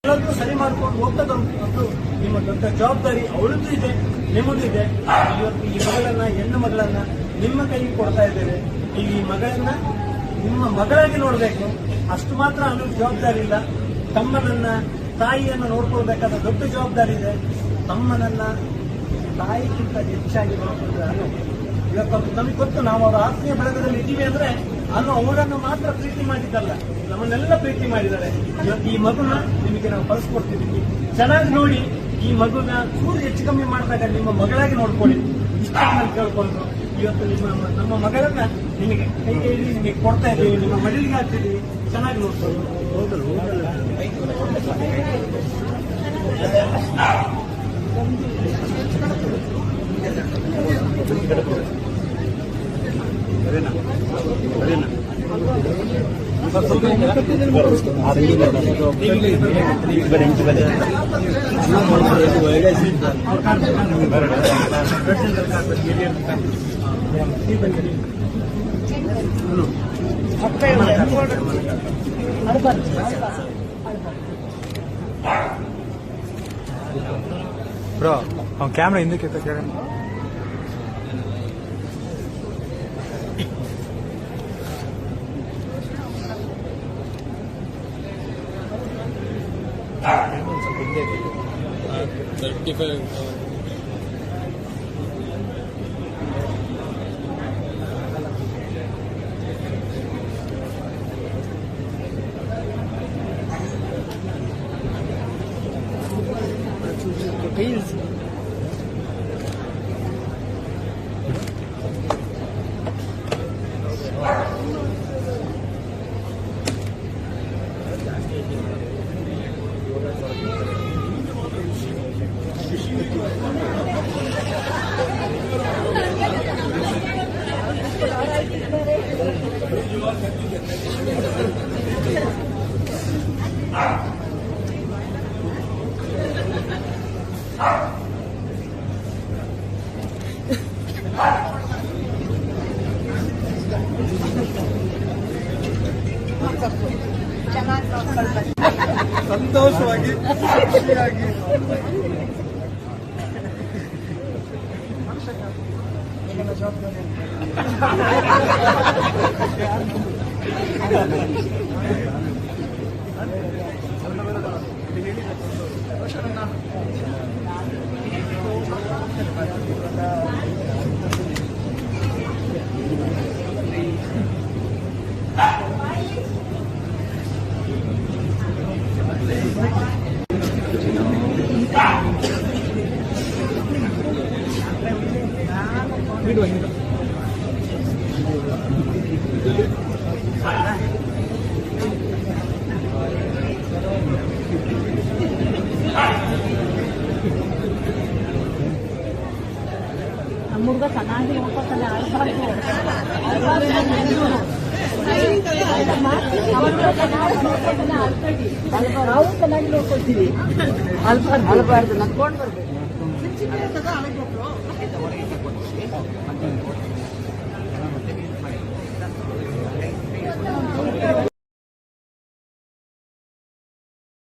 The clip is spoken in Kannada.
ಎಲ್ಲದೂ ಸರಿ ಮಾಡ್ಕೊಂಡು ಹೋಗ್ತಕ್ಕಂಥದ್ದು ನಿಮ್ಮ ದೊಡ್ಡ ಜವಾಬ್ದಾರಿ ಅವಳದ್ದು ಇದೆ, ನಿಮ್ಮದು ಇದೆ. ಇವತ್ತು ಈ ಮಗಳನ್ನ, ಹೆಣ್ಣು ಮಗಳನ್ನ ನಿಮ್ಮ ಕೈಗೆ ಕೊಡ್ತಾ ಇದ್ದೇವೆ. ಈ ಮಗಳನ್ನ ನಿಮ್ಮ ಮಗಳಾಗಿ ನೋಡಬೇಕು, ಅಷ್ಟು ಮಾತ್ರ ಅನ್ನೋ ಜವಾಬ್ದಾರಿ ಇಲ್ಲ. ತಮ್ಮನನ್ನ, ತಾಯಿಯನ್ನು ನೋಡ್ಕೊಳ್ಬೇಕಾದ ದೊಡ್ಡ ಜವಾಬ್ದಾರಿ ಇದೆ. ತಮ್ಮನನ್ನ ತಾಯಿಗಿಂತ ಹೆಚ್ಚಾಗಿ ನೋಡ್ಕೊಂಡ್ರೆ ಇವತ್ತು ನಮಗೆ ಗೊತ್ತು, ನಾವು ಅವರ ಆತ್ಮೀಯ ಬಳಗದಲ್ಲಿ ಇದ್ದೀವಿ ಅಂದ್ರೆ ಅದು ಅವರನ್ನು ಮಾತ್ರ ಪ್ರೀತಿ ಮಾಡಿದ್ದಲ್ಲ, ನಮ್ಮನ್ನೆಲ್ಲ ಪ್ರೀತಿ ಮಾಡಿದ್ದಾರೆ. ಇವತ್ತು ಈ ಮಗುನ ನಿಮಗೆ ನಾವು ಕಳಿಸ್ಕೊಡ್ತಿದ್ದೀವಿ. ಚೆನ್ನಾಗಿ ನೋಡಿ, ಈ ಮಗುನ ಚೂರು ಹೆಚ್ಚು ಕಮ್ಮಿ ಮಾಡಿದಾಗ ನಿಮ್ಮ ಮಗಳಾಗಿ ನೋಡ್ಕೊಳ್ಳಿ. ಇಷ್ಟ ಕೇಳ್ಕೊಂಡು ಇವತ್ತು ನಮ್ಮ ಮಗಳನ್ನ ನಿಮಗೆ ಕೈ ಹಿಡಿದು ನಿಮಗೆ ಕೊಡ್ತಾ ಇದ್ದೀವಿ, ನಿಮ್ಮ ಮಡಿಲಿಗೆ ಹಾಕ್ತಿದ್ದೀವಿ. ಚೆನ್ನಾಗಿ ನೋಡ್ಕೊಂಡು ಬ್ರೋ ಅವ್ನ ಕ್ಯಾಮ್ರಾ ಹಿಂದಕ್ಕೆ ಕೇಳ. ಸಂತೋಷವಾಗಿ, ಖುಷಿಯಾಗಿ ಹುಡುಗ ಚೆನ್ನಾಗಿ ನೋಡ್ಕೊತಾನೆ, ನಾವು ಚೆನ್ನಾಗಿ ನೋಡ್ಕೊಳ್ತೀವಿ. ಅಲ್ಬಾರ್ದು ನಕ್ಕೊಂಡು ಬರ್ಬೇಕು.